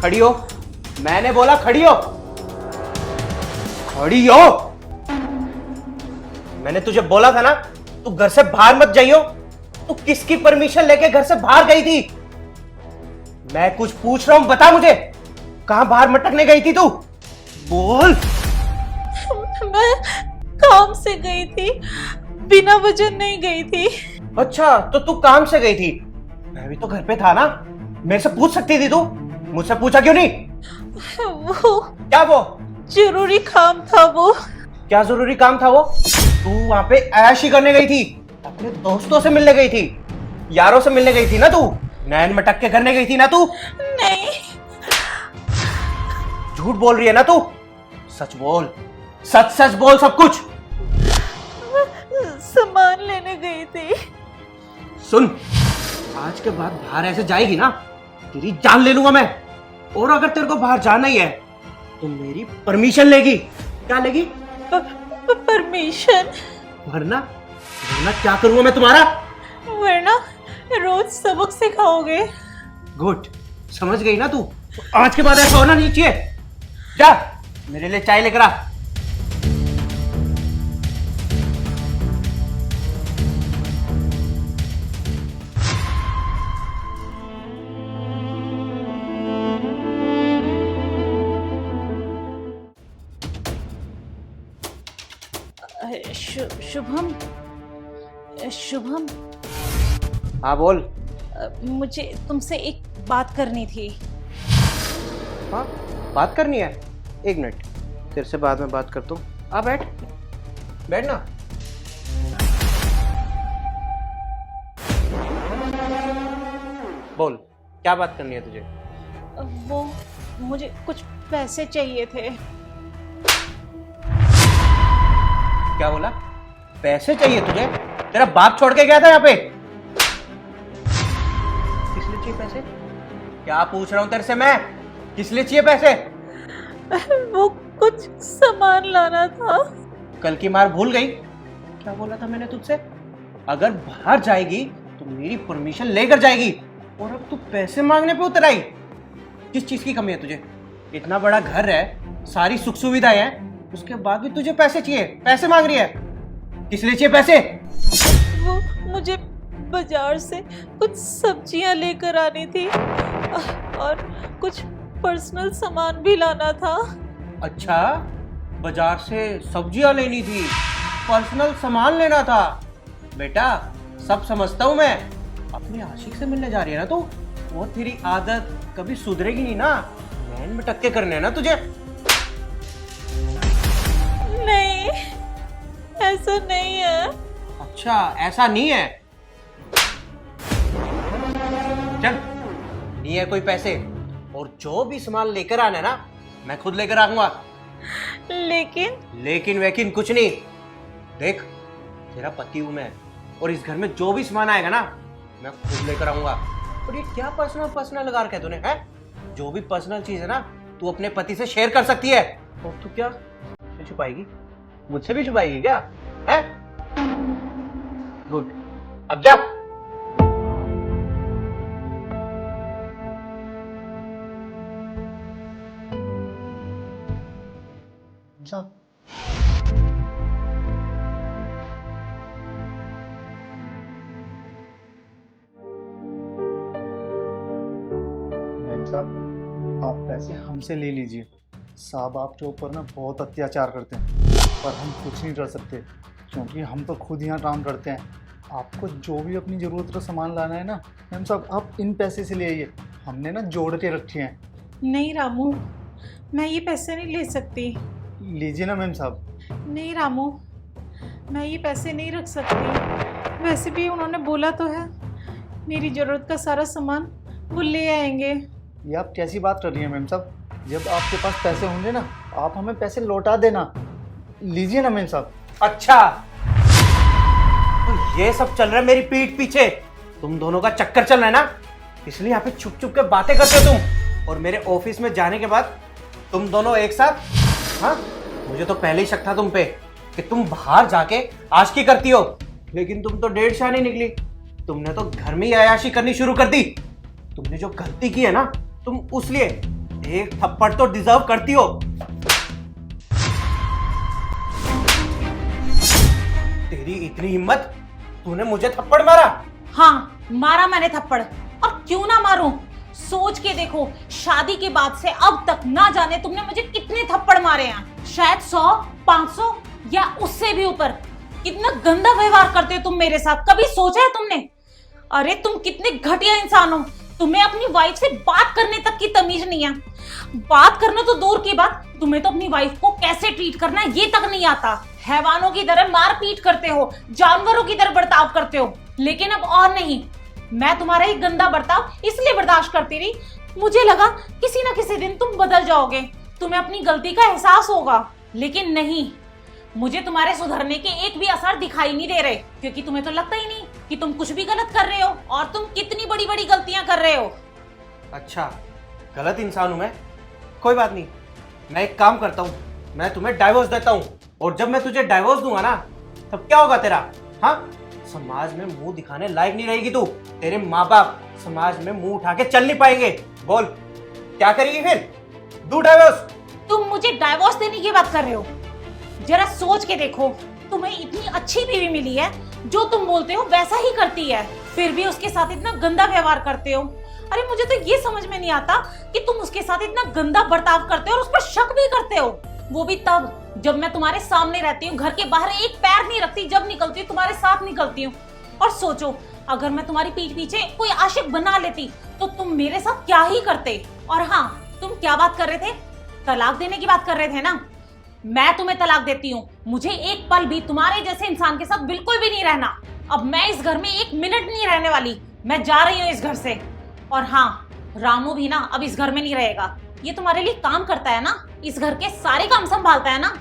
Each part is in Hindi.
खड़ी हो। मैंने बोला खड़ी हो। खड़ी हो। मैंने तुझे बोला था ना तू घर से बाहर मत जाइयो। तू किसकी परमिशन लेके घर से बाहर गई थी? मैं कुछ पूछ रहा हूं, बता मुझे। कहां बाहर मटकने गई थी तू? बोल। मैं काम से गई थी, बिना वजह नहीं गई थी। अच्छा, तो तू काम से गई थी। मैं भी तो घर पे था ना, मेरे से पूछ सकती थी तू। मुझसे पूछा क्यों नहीं? वो क्या वो? जरूरी काम था वो। क्या जरूरी काम था वो? तू वहां पे ऐशी करने गई थी, अपने दोस्तों से मिलने गई थी, यारों से मिलने गई थी ना तू? नैन मटक के करने गई थी ना तू? नहीं। झूठ बोल रही है ना तू? सच बोल, सच सच बोल सब कुछ। सामान लेने गई थी। सुन, आज के बाद बाहर ऐसे जाएगी ना, तेरी जान ले लूंगा मैं। और अगर तेरे को बाहर जाना ही है तो मेरी परमिशन लेगी। क्या लेगी? परमिशन। वरना वरना क्या करूंगा मैं तुम्हारा? वरना रोज सबक सिखाओगे। गुड, समझ गई ना तू? तो आज के बाद ऐसा होना नहीं चाहिए। जा मेरे लिए चाय लेकर आ। शुभम, शुभम, हाँ बोल। मुझे तुमसे एक बात करनी थी। हाँ, बात करनी है? एक मिनट, तेरे से बाद में बात करता हूँ। आ बैठ, बैठ ना। बोल, क्या बात करनी है तुझे? वो मुझे कुछ पैसे चाहिए थे। क्या बोला? पैसे चाहिए तुझे? तेरा बाप छोड़ के गया था यहाँ पे। किस लिए चाहिए पैसे? क्या पूछ रहा हूँ तेरे से मैं? किस लिए चाहिए पैसे? वो कुछ सामान लाना था। कल की मार भूल गई? क्या बोला था मैंने तुझसे? अगर बाहर जाएगी तो मेरी परमिशन लेकर जाएगी। और अब तू पैसे मांगने पे उतर आई। किस चीज की कमी है तुझे? इतना बड़ा घर है, सारी सुख सुविधाएं हैं, उसके बाद भी तुझे पैसे चाहिए? पैसे मांग रही है? किस लिए चाहिए पैसे? वो मुझे बाजार से कुछ सब्जियां लेकर आनी थी और कुछ पर्सनल सामान भी लाना था। अच्छा, बाजार से सब्जियां लेनी थी, पर्सनल सामान लेना था। बेटा, सब समझता हूं मैं। अपने आशिक से मिलने जा रही है ना तू? वो तेरी आदत कभी सुधरेगी नहीं ना। नैन में टक्के करने हैं ना तुझे? नहीं, ऐसा नहीं है। अच्छा, ऐसा नहीं है? चल, नहीं है कोई पैसे, और जो भी सामान लेकर आना है ना, मैं खुद लेकर आऊंगा। लेकिन वेकिन कुछ नहीं। देख, तेरा पति हूं मैं, और इस घर में जो भी सामान आएगा ना, मैं खुद लेकर आऊंगा। और ये क्या पर्सनल लगा रखा है तूने? है जो भी पर्सनल चीज है ना, तू अपने पति से शेयर कर सकती है। और तू क्या छुपाएगी? मुझसे भी छुपाएगी क्या? है? गुड, अब जा। जा। साहब, आप पैसे हमसे ले लीजिए। साहब आपके ऊपर ना बहुत अत्याचार करते हैं, पर हम कुछ नहीं कर सकते क्योंकि हम तो खुद यहाँ काम करते हैं। आपको जो भी अपनी ज़रूरत का सामान लाना है ना मैम साहब, आप इन पैसे से ले आइए। हमने ना जोड़ के रखे हैं। नहीं रामू, मैं ये पैसे नहीं ले सकती। लीजिए ना मैम साहब। नहीं रामू, मैं ये पैसे नहीं रख सकती। वैसे भी उन्होंने बोला तो है मेरी ज़रूरत का सारा सामान वो ले आएंगे। ये आप कैसी बात कर रही हैं मैम साहब? जब आपके पास पैसे होंगे ना, आप हमें पैसे लौटा देना। लीजिए ना मैम साहब। अच्छा, तो ये सब चल रहा है मेरी पीठ पीछे? तुम दोनों का चक्कर चल रहा है ना, इसलिए यहाँ पे छुप छुप के बातें करते हो तुम। और मेरे ऑफिस में जाने के बाद तुम दोनों एक साथ। हाँ, मुझे तो पहले ही शक था तुम पे कि तुम बाहर जाके आशिकी करती हो, लेकिन तुम तो डेढ़ शानी निकली। तुमने तो घर में ही अयाशी करनी शुरू कर दी। तुमने जो गलती की है ना, तुम उस लिए एक थप्पड़ तो डिजर्व करती हो। तेरी इतनी हिम्मत, तूने मुझे थप्पड़ मारा? हाँ, मारा मैंने थप्पड़, और क्यों ना मारूं। सोच के देखो, शादी के बाद से अब तक ना जाने तुमने मुझे कितने थप्पड़ मारे हैं, शायद 100, 500 या उससे भी ऊपर। कितना गंदा व्यवहार करते हो तुम मेरे साथ, कभी सोचा है तुमने? अरे तुम कितने घटिया इंसान हो, तुम्हें अपनी वाइफ से बात करने तक की तमीज नहीं है। बात करना तो दूर की बात, तुम्हें तो अपनी वाइफ को कैसे ट्रीट करना है ये तक नहीं आता। हैवानों की तरह मार पीट करते हो, जानवरों की तरह बर्ताव करते हो। लेकिन अब और नहीं, मैं तुम्हारा ही गंदा बर्ताव इसलिए बर्दाश्त करती रही, मुझे लगा किसी ना किसी दिन तुम बदल जाओगे, तुम्हें अपनी गलती का एहसास होगा। लेकिन नहीं, मुझे तुम्हारे सुधरने के एक भी असर दिखाई नहीं दे रहे, क्योंकि तुम्हें तो लगता ही नहीं कि तुम कुछ भी गलत कर रहे हो, और तुम कितनी बड़ी बड़ी गलतियां कर रहे हो। अच्छा, गलत इंसान हूं मैं? कोई बात नहीं, मैं एक काम करता हूं, मैं तुम्हें डाइवोर्स देता हूं, और जब मैं तुझे डाइवोर्स दूंगा ना, तब क्या होगा तेरा? हाँ, समाज में मुंह दिखाने लायक नहीं रहेगी तू। तेरे माँ बाप समाज में मुंह उठा के चल नहीं पाएंगे। बोल, क्या करेगी फिर? दू डाइवोर्स? तुम मुझे डाइवोर्स देने की बात कर रहे हो? जरा सोच के देखो, तुम्हें इतनी अच्छी बीवी मिली है, जो तुम बोलते हो वैसा ही करती है, फिर भी उसके साथ इतना गंदा व्यवहार करते हो। अरे मुझे तो ये समझ में नहीं आता कि तुम उसके साथ इतना गंदा बर्ताव करते हो और उस पर शक भी करते हो, वो भी तब जब मैं तुम्हारे सामने रहती हूँ, घर के बाहर एक पैर नहीं रखती, जब निकलती हूँ तुम्हारे साथ निकलती हूँ। और सोचो, अगर मैं तुम्हारी पीठ पीछे कोई आशिक बना लेती तो तुम मेरे साथ क्या ही करते। और हाँ, तुम क्या बात कर रहे थे? तलाक देने की बात कर रहे थे ना? मैं तुम्हें तलाक देती हूँ, मुझे एक पल भी तुम्हारे जैसे इंसान के साथ बिल्कुल भी नहीं रहना। अब मैं इस घर में एक मिनट नहीं रहने वाली, मैं जा रही हूँ इस घर से। और हाँ, रामू भी ना अब इस घर में नहीं रहेगा। ये तुम्हारे लिए काम करता है ना, इस घर के सारे काम संभालता है ना,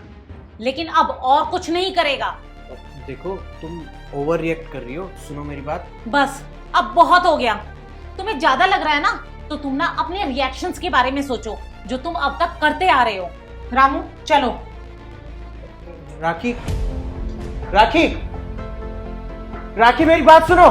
लेकिन अब और कुछ नहीं करेगा। देखो, तुम ओवर रिएक्ट कर रही हो, सुनो मेरी बात। बस, अब बहुत हो गया। तुम्हें ज्यादा लग रहा है ना, तो तुम ना अपने रिएक्शंस के बारे में सोचो, जो तुम अब तक करते आ रहे हो। रामू चलो। राखी, राखी, राखी मेरी बात सुनो।